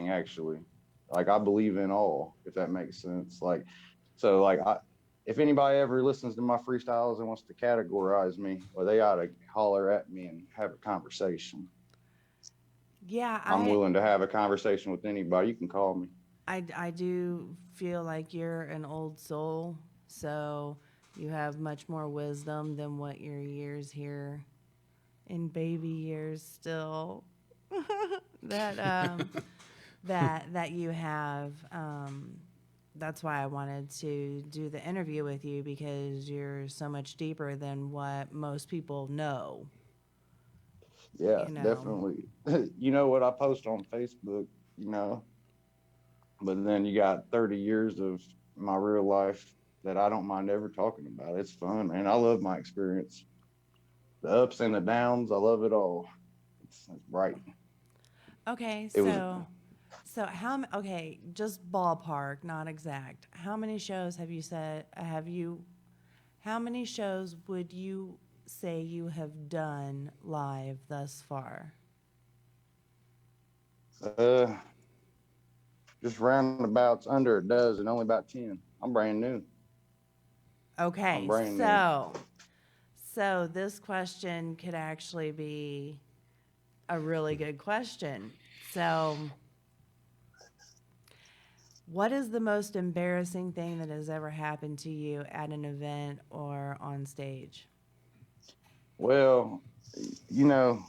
actually. Like I believe in all, if that makes sense. Like, so like if anybody ever listens to my freestyles and wants to categorize me, well, they ought to holler at me and have a conversation. Yeah, I'm willing to have a conversation with anybody. You can call me. I do feel like you're an old soul, so you have much more wisdom than what your years here in baby years still that you have. That's why I wanted to do the interview with you, because you're so much deeper than what most people know. Yeah, You know. definitely. You know what I post on Facebook, you know, but then you got 30 years of my real life that I don't mind ever talking about. It's fun, man. I love my experience. The ups and the downs, I love it all. It's right. Okay, so okay, just ballpark, not exact. How many shows have you said? How many shows would you say you have done live thus far? Just roundabouts under a dozen, only about 10. I'm brand new. Okay, brand new. so this question could actually be a really good question. So, what is the most embarrassing thing that has ever happened to you at an event or on stage? Well, you know,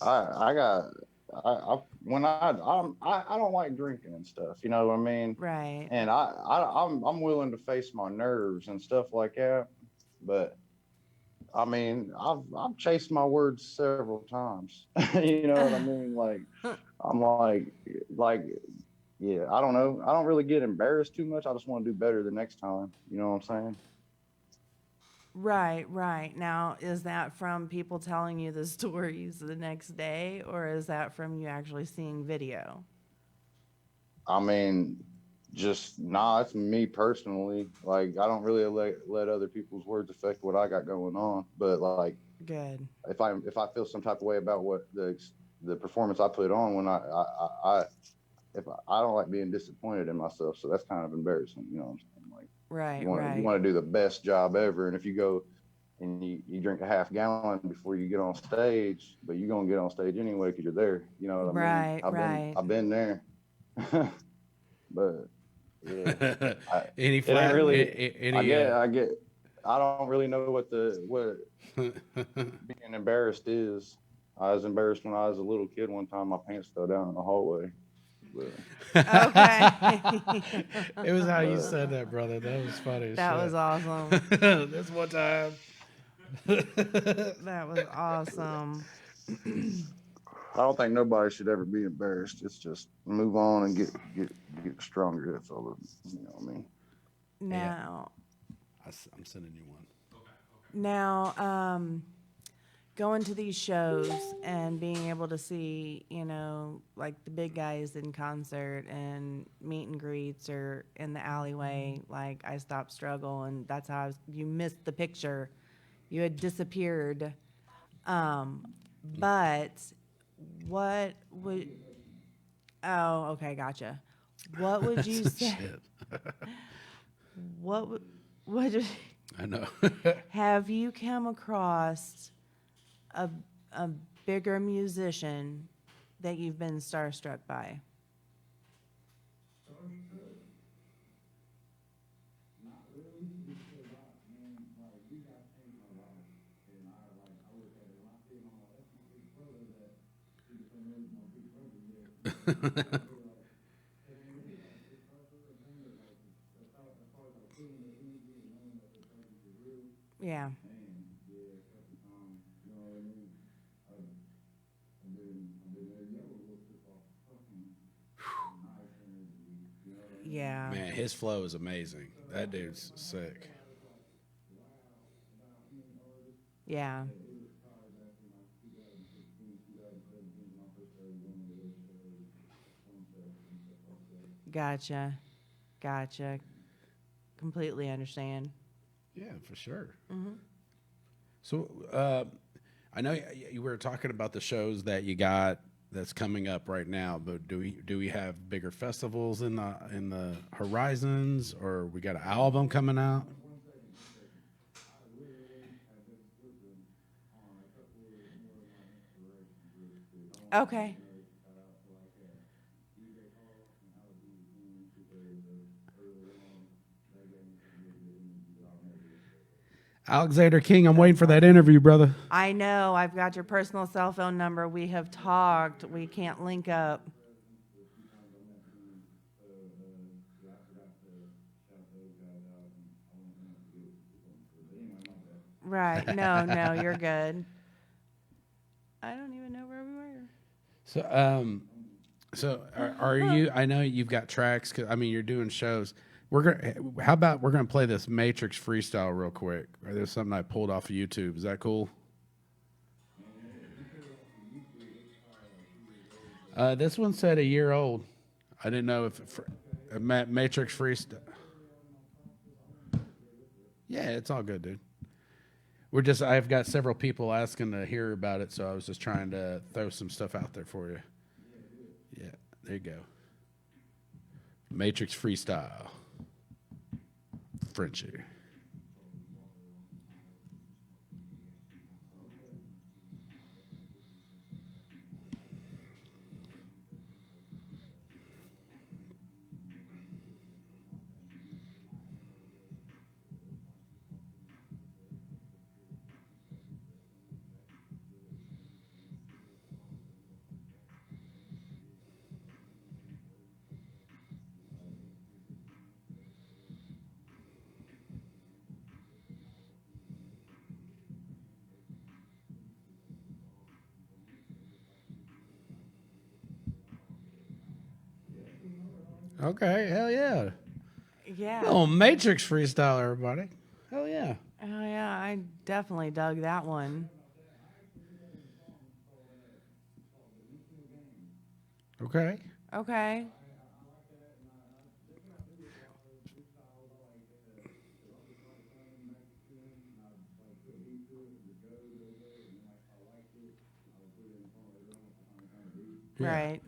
I got I when I don't like drinking and stuff. You know what I mean? Right. And I'm willing to face my nerves and stuff like that. But I mean, I've chased my words several times. You know what I mean? Like I'm like yeah, I don't know. I don't really get embarrassed too much. I just want to do better the next time. You know what I'm saying? Right, right. Now, is that from people telling you the stories the next day, or is that from you actually seeing video? I mean, just nah, it's me personally. Like I don't really let other people's words affect what I got going on. But like Good. if I feel some type of way about what the performance I put on when I don't like being disappointed in myself, so that's kind of embarrassing, you know what I'm saying? Like Right, you right. want to do the best job ever, and if you go and you drink a half gallon before you get on stage, but you're gonna get on stage anyway because you're there, you know what I mean? Right, right. I've been there, but yeah, Any it ain't really. any I don't really know what being embarrassed is. I was embarrassed when I was a little kid. One time, my pants fell down in the hallway. Okay. It was how you said that, brother. That was funny. That was awesome. This one time. That was awesome. I don't think nobody should ever be embarrassed. It's just move on and get stronger. That's all. You know what I mean? Now, I'm sending you one. now, going to these shows and being able to see, you know, like the big guys in concert and meet and greets or in the alleyway, like I Stopped Struggle, and that's how you missed the picture. You had disappeared. But what would, oh, okay, gotcha. What would you say? Shit. What I know. have you come across a bigger musician that you've been starstruck by? Yeah. Yeah. Man, his flow is amazing. That dude's sick. Yeah. Gotcha. Gotcha. Completely understand. Yeah, for sure. So, I know you were talking about the shows that you got that's coming up right now, but do we have bigger festivals in the horizons, or we got an album coming out? Okay. Alexander King, I'm waiting for that interview, brother. I know. I've got your personal cell phone number. We have talked. We can't link up. Right. No, no, you're good. I don't even know where we were. So are you? I know you've got tracks. 'Cause, I mean, you're doing shows. How about we're gonna play this Matrix freestyle real quick? Or there's something I pulled off of YouTube. Is that cool? This one said a year old. I didn't know if Matrix freestyle. Yeah, it's all good, dude. I've got several people asking to hear about it, so I was just trying to throw some stuff out there for you. Yeah, there you go. Matrix Freestyle. Frenchy. Okay, hell yeah. Yeah. Oh, Matrix Freestyle, everybody. Hell yeah. Oh yeah, I definitely dug that one. Okay. Okay. Yeah. Right.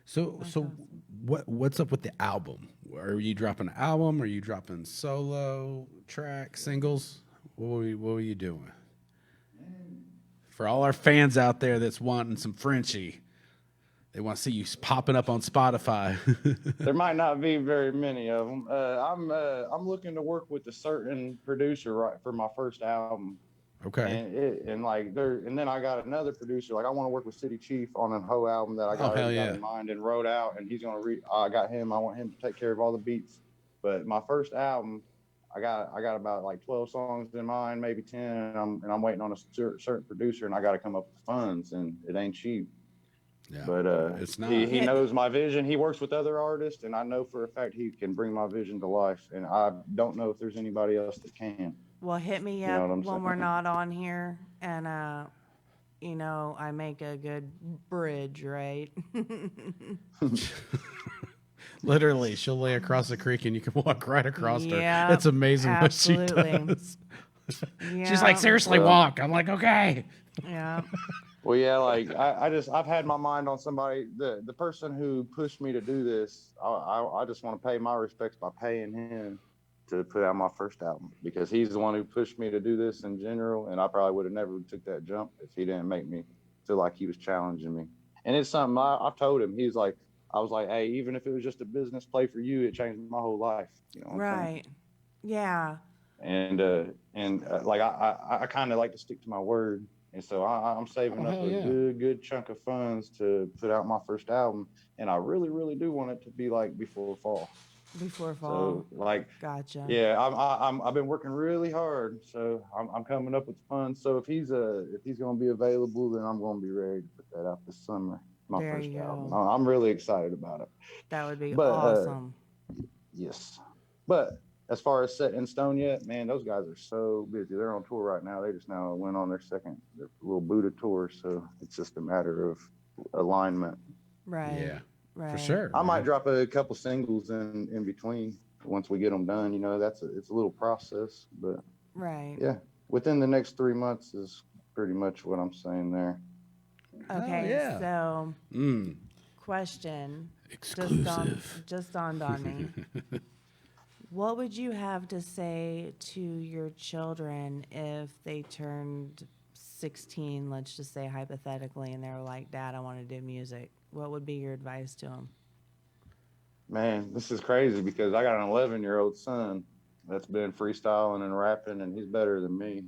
So That's so awesome. what's up with the album? Are you dropping an album? Are you dropping solo track singles? What were you doing? For all our fans out there that's wanting some Frenchy, they want to see you popping up on Spotify. There might not be very many of them. I'm looking to work with a certain producer right for my first album. Okay. And then I got another producer. Like I want to work with City Chief on a whole album that I Oh, hell already got yeah. in mind and wrote out, and he's gonna I got him. I want him to take care of all the beats. But my first album, I got about like 12 songs in mind, maybe 10, and I'm waiting on a certain producer, and I got to come up with funds, and it ain't cheap. Yeah. But It's he not. he knows my vision. He works with other artists, and I know for a fact he can bring my vision to life. And I don't know if there's anybody else that can. Well, hit me You know up what I'm when we're saying? not on here, and I make a good bridge, right? Literally, she'll lay across the creek and you can walk right across her. Yep, It's amazing absolutely. what she does. Yeah. She's like, seriously, Well, walk. I'm like, okay. Yeah. Well, yeah, like I've had my mind on somebody. The person who pushed me to do this, I just want to pay my respects by paying him to put out my first album because he's the one who pushed me to do this in general, and I probably would have never took that jump if he didn't make me feel like he was challenging me. And it's something I've told him. He's like, I was like, hey, even if it was just a business play for you, it changed my whole life. You know what I'm saying? Right. Yeah. And like I kind of like to stick to my word, and so I'm saving Oh, up hell a yeah. good chunk of funds to put out my first album, and I really do want it to be like before fall. Before fall. So like, Gotcha. yeah, I've been working really hard, so I'm coming up with funds. So if he's gonna be available, then I'm gonna be ready to put that out this summer. My There first you album. go. I'm really excited about it. That would be But awesome. yes. But as far as set in stone yet, man, those guys are so busy. They're on tour right now. They just now went on their little Buddha tour. So it's just a matter of alignment. Right. Yeah, Right. for sure. I might man. drop a couple singles in between once we get them done. You know, it's a little process. But Right. yeah, within the next 3 months is pretty much what I'm saying there. Okay. yeah. So, Mm, question exclusive. just dawned on me. What would you have to say to your children if they turned 16, let's just say hypothetically, and they were like, Dad, I want to do music? What would be your advice to them? Man, this is crazy because I got an 11-year-old son that's been freestyling and rapping, and he's better than me.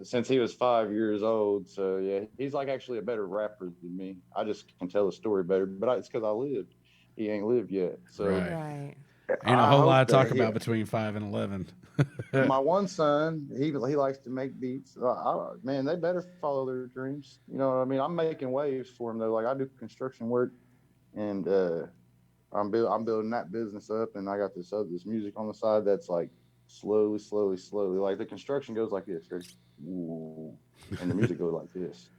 since he was 5 years old. So yeah, he's like actually a better rapper than me. I just can tell the story better, but it's because I lived. He ain't lived yet. So Right. Right. Ain't a I whole lot hope to talk that about between 5 and 11. my one son, he likes to make beats. Man, they better follow their dreams. You know what I mean? I'm making waves for him though. Like I do construction work, and I'm building that business up, and I got this music on the side that's like slowly. Like the construction goes like this, ready? Ooh, and the music goes like this.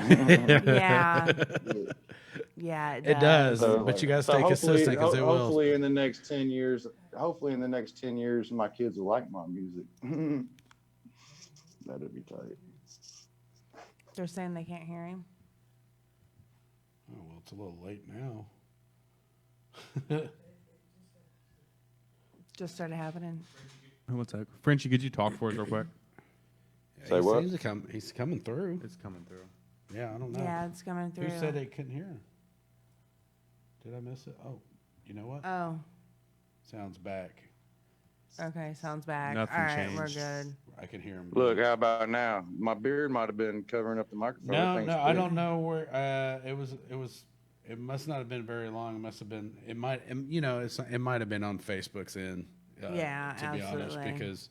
Yeah. Yeah, It does, So, but you got to so stay hopefully, consistent because it will. hopefully in the next 10 years, my kids will like my music. That'd be tight. They're saying they can't hear him. Oh, well, it's a little late now. Just started happening. What's that? Frenchy, could you talk for us real quick? Say what? He's coming through. It's coming through. Yeah, I don't know. Yeah, it's coming through. Who said they couldn't hear him? Did I miss it? Oh, you know what? Oh, Sounds back. okay. Sounds back. Nothing All right, changed. we're good. I can hear him. Look, how about now? My beard might have been covering up the microphone. No, That thing's I big. don't know where. It must not have been very long. It must have been. It might. You know, it might have been on Facebook's end. Yeah, to be honest, absolutely. because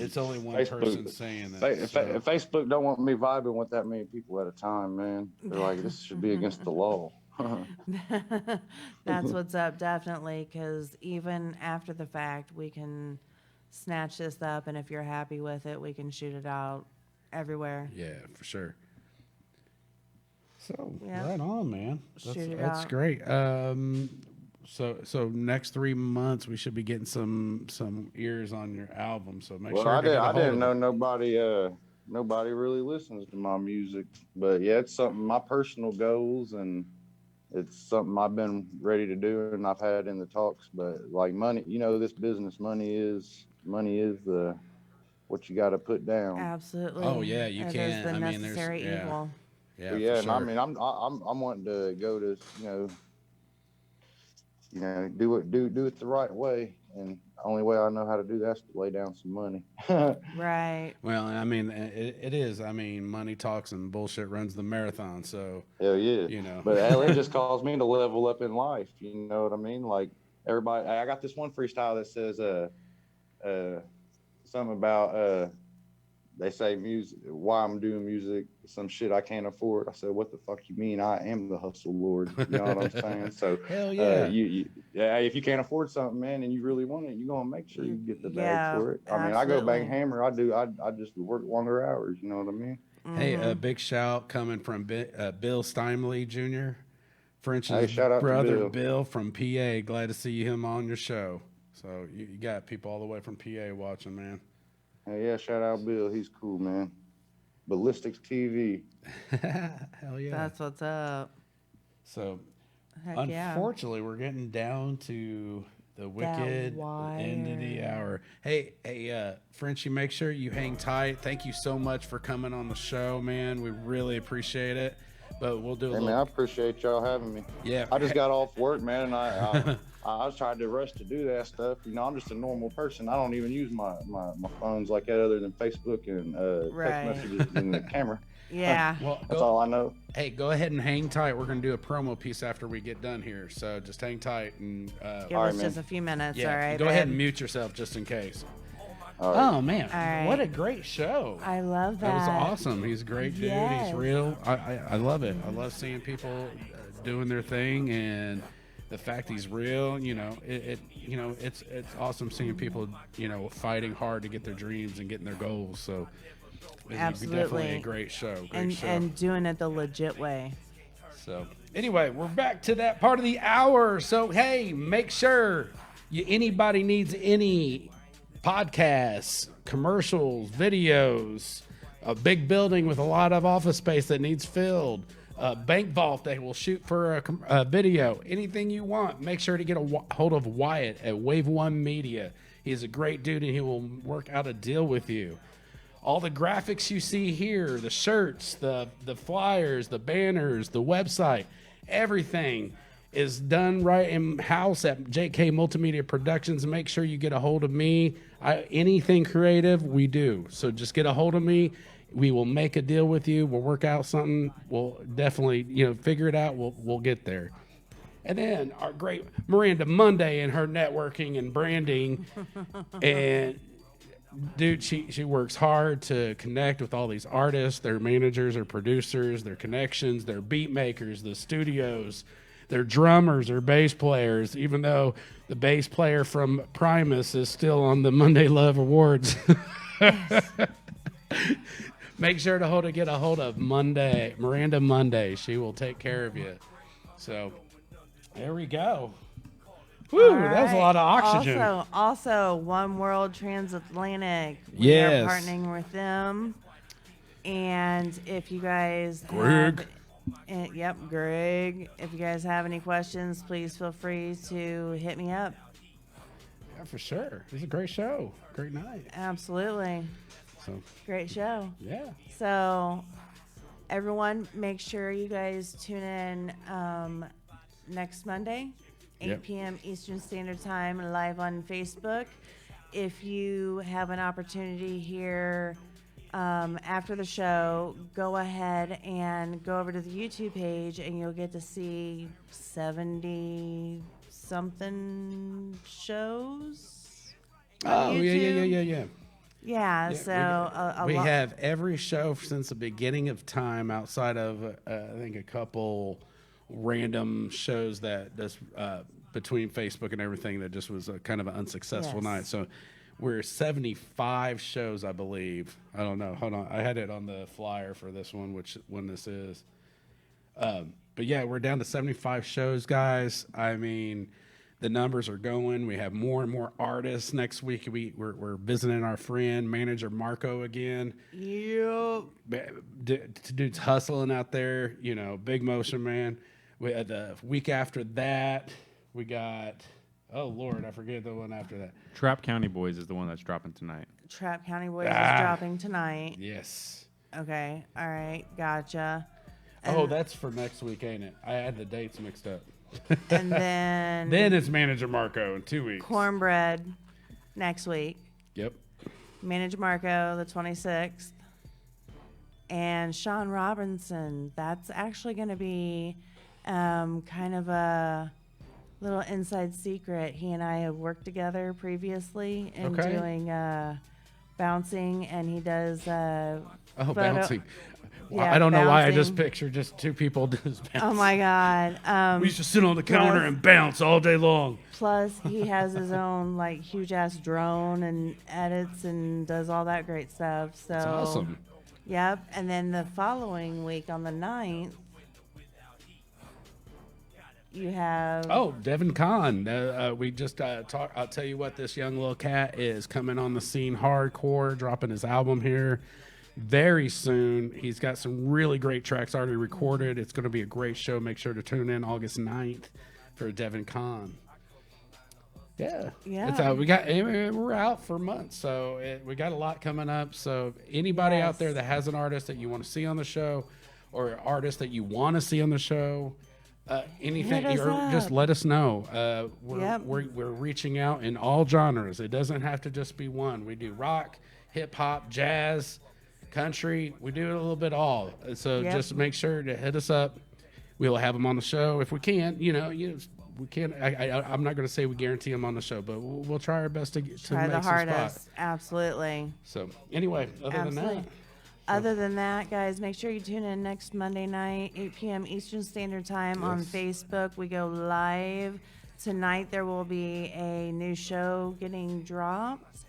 it's only one Facebook- person saying that. so- Facebook don't want me vibing with that many people at a time, man. They're like, this should be against the law. That's what's up, definitely, because even after the fact, we can snatch this up, and if you're happy with it, we can shoot it out everywhere. Yeah, for sure. So Yeah. right on, man. Shoot it That's out. great. So next 3 months we should be getting some ears on your album. So make Well, sure I to get a didn't hold know of it. nobody really listens to my music, but yeah, it's something my personal goals, and it's something I've been ready to do, and I've had in the talks. But like money, this business, money is the what you got to put down. Absolutely. Oh, yeah, you It is can. the I mean, there's- necessary yeah. evil. Yeah, But for yeah, sure. and I mean, I'm wanting to go to do it the right way, and the only way I know how to do that's to lay down some money. Right. Well, I mean, it is. I mean, money talks and bullshit runs the marathon. So Hell yeah. But LA just caused me to level up in life. You know what I mean? Like everybody, I got this one freestyle that says, something about, they say music, why I'm doing music, some shit I can't afford. I said, what the fuck you mean? I am the hustle lord. You know what I'm saying? So, hell yeah. If you can't afford something, man, and you really want it, you're going to make sure you get the bag Yeah, for it. I mean, I go bang absolutely. hammer. I just work longer hours. You know what I mean? Hey, a big shout coming from Bill Steinley Jr., Frenchy's shout out to brother, Bill. from PA. Glad to see him on your show. So you got people all the way from PA watching, man. Hey, yeah, shout out Bill. He's cool, man. Ballistics TV. Hell yeah. That's what's up. So Heck yeah. unfortunately, we're getting down to the wicked end of the wire. hour. Hey, Frenchy, make sure you hang tight. Thank you so much for coming on the show, man. We really appreciate it. But we'll do a Hey, little. man, I appreciate y'all having me. Yeah. I just got off work, man, and I was trying to rush to do that stuff. I'm just a normal person. I don't even use my phones like that other than Facebook and Right. text messages and the camera. Yeah. Well, That's all I know. Hey, go ahead and hang tight. We're going to do a promo piece after we get done here. So just hang tight and Give all us right, just man. a few minutes. yeah, All right. go ahead babe? and mute yourself just in case. All right. Oh man, All right. what a great show! I love that. That was awesome. He's a great dude. Yes. He's real. I love it. I love seeing people doing their thing, and the fact he's real. It's awesome seeing people fighting hard to get their dreams and getting their goals. So it's Absolutely. definitely a great show. Great show. And doing it the legit way. So anyway, we're back to that part of the hour. So hey, make sure anybody needs any podcasts, commercials, videos, a big building with a lot of office space that needs filled, a bank vault that will shoot for a video, anything you want, make sure to get a hold of Wyatt at Wave One Media. He's a great dude and he will work out a deal with you. All the graphics you see here, the shirts, the flyers, the banners, the website, everything is done right in-house at JK Multimedia Productions. Make sure you get a hold of me. Anything creative, we do. So just get a hold of me. We will make a deal with you. We'll work out something. We'll definitely, figure it out. We'll get there. And then our great Miranda Monday and her networking and branding. And dude, she works hard to connect with all these artists, their managers, their producers, their connections, their beat makers, the studios, their drummers or bass players, even though the bass player from Primus is still on the Monday Love Awards. make sure to get a hold of Miranda Monday. She will take care of you. So there we go. Woo, that was a lot of oxygen. Also, One World Transatlantic. We Yes. are partnering with them. And if you guys Greg. Greg. If you guys have any questions, please feel free to hit me up. Yeah, for sure. It was a great show. Great night. Absolutely. So Great show. yeah. So, everyone, make sure you guys tune in next Monday, 8 Yep. p.m. Eastern Standard Time, live on Facebook. If you have an opportunity here after the show, go ahead and go over to the YouTube page, and you'll get to see 70-something shows. Oh, YouTube. yeah. Yeah, Yeah, so we have every show since the beginning of time, outside of I think a couple random shows that just between Facebook and everything that just was a kind of an unsuccessful Yes. night. So we're 75 shows, I believe. I don't know. Hold on, I had it on the flyer for this one, which one this is. But yeah, we're down to 75 shows, guys. I mean, the numbers are going. We have more and more artists. Next week, we're visiting our friend, manager Marco again. Yep. Dude's hustling out there, big motion, man. We had the week after that, we got, oh, Lord, I forget the one after that. Trap County Boys is the one that's dropping tonight. Trap County Boys is Ah. dropping tonight. Yes. Okay. All right. Gotcha. Oh, that's for next week, ain't it? I had the dates mixed up. And then Then it's manager Marco in 2 weeks. Cornbread next week. Yep. Manager Marco the 26th. And Sean Robinson. That's actually going to be kind of a little inside secret. He and I have worked together previously in Okay. doing bouncing, and he does Oh, photo- bouncing. Well, Yeah, I don't know why I just bouncing. pictured just two people just bouncing. Oh my God. We used to sit on the counter plus- and bounce all day long. Plus, he has his own like huge ass drone and edits and does all that great stuff. So It's awesome. Yep. And then the following week on the 9th, you have Oh, Devin Kahn. We just talked. I'll tell you what, this young little cat is coming on the scene hardcore, dropping his album here very soon. He's got some really great tracks already recorded. It's going to be a great show. Make sure to tune in August 9th for Devin Kahn. Yeah. Yeah. We're out for months, so we got a lot coming up. So anybody out Yes. there that has an artist that you want to see on the show, or an artist that you want to see on the show, anything, Hit us or just up. let us know. Yep. We're reaching out in all genres. It doesn't have to just be one. We do rock, hip hop, jazz, country. We do it a little bit all. So Yep. just make sure to hit us up. We'll have them on the show if we can. We can't. I'm not going to say we guarantee them on the show, but we'll try our best to try make the some hardest. spot. Absolutely. So anyway, other than Absolutely. that, Other than that, guys, make sure you tune in next Monday night, 8 p.m. Eastern Standard Time on Yes. Facebook. We go live. Tonight there will be a new show getting dropped.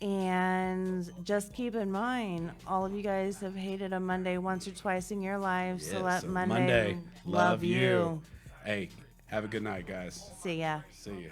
And just keep in mind, all of you guys have hated a Monday once or twice in your lives, so yes, let so Monday love you. Hey, have a good night, guys. See ya. See ya.